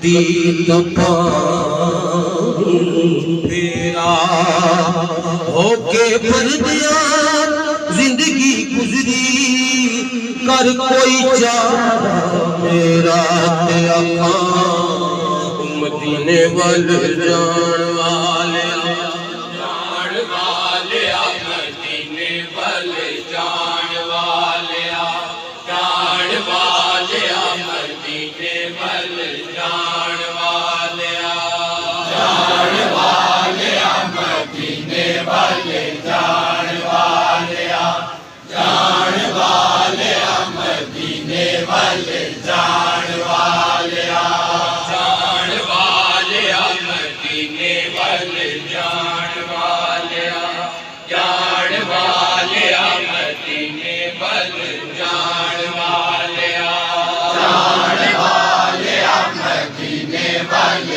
कदी फेरा होके परदिया जिंदगी गुजरी कर कोई चारा मेरा ते आका मदीने वल जान वाले मदीने वल जान वाले मदीने वल जान वाले मदीने वल जान वाले मदीने वल जान वाले मदीने वल जान वाले मदीने वल जान वाले मदीने वल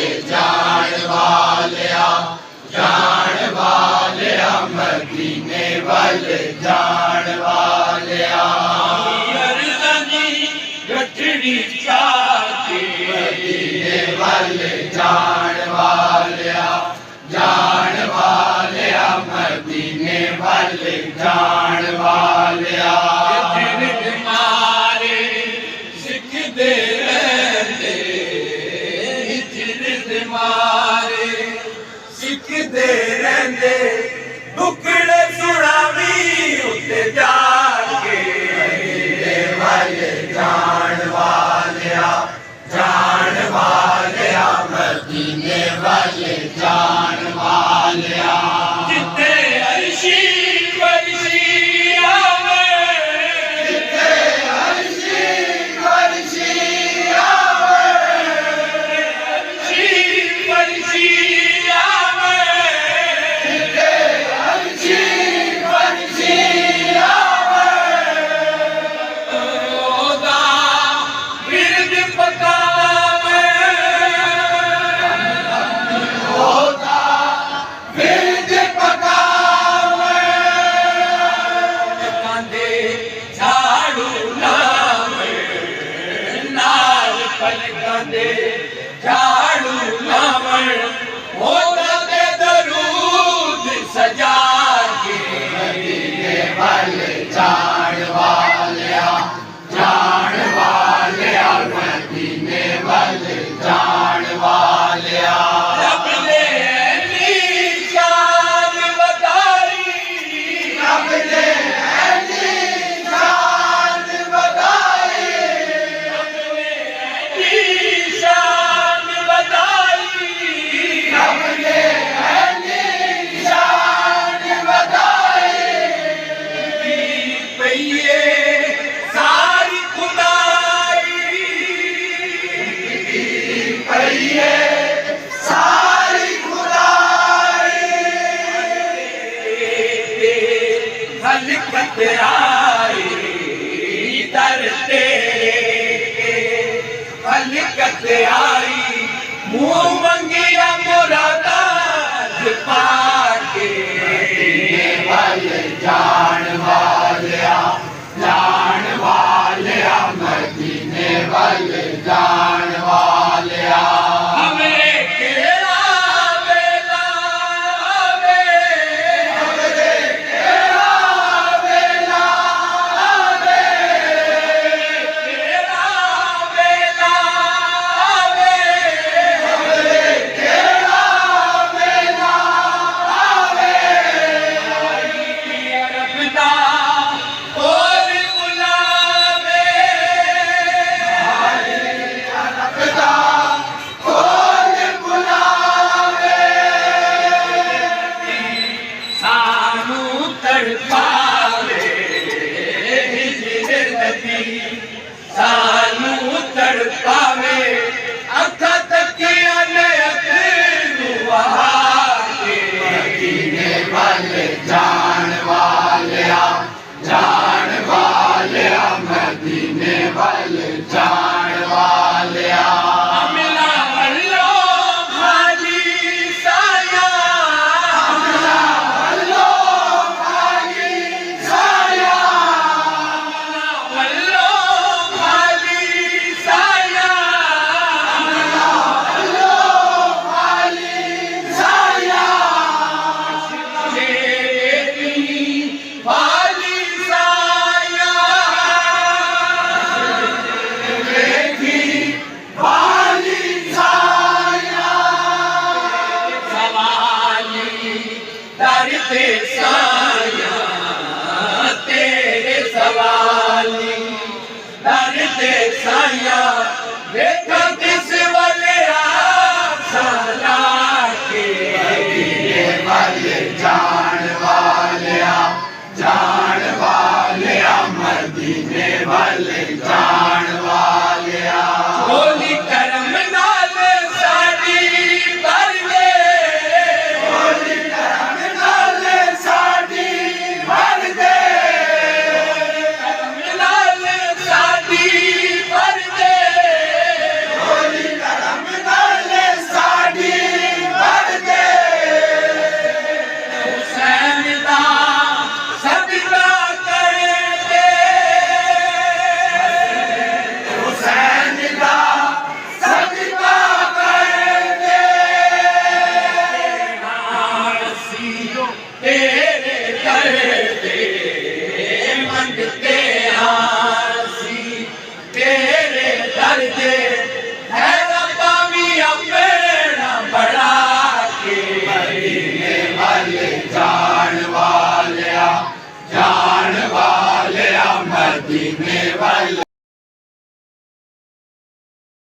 जान वाले मदीने वल जान वाले गठड़ी चाके मदीने वल जान वाले मदीने वल जान वाले मारे सिखदे रहंदे हिजरत मारे सिखदे रहंदे टुकड़े सुनावी उत्ते जाके मदीने वल जान वाले मदीने वल जान वाले जिते अर्शी फरशी आवे जिते अर्शी फरशी आवे अर्शी फरशी आवे जिते अर्शी फरशी आवे रोदा बिरद पकावे रोदा बिरद पकावे कांदे झाड़ू लावे नाल पलकां दे झाड़ू लावे होदा दे दरूद सजा के मदीने वल जान वाले मदीने वल जान वाले रब ने निशान बताई रब ने निशान बताई रब ने निशान बताई रब ने निशान बताई पइए सारी खुदाई पइए सारी खुदाई हल खतरा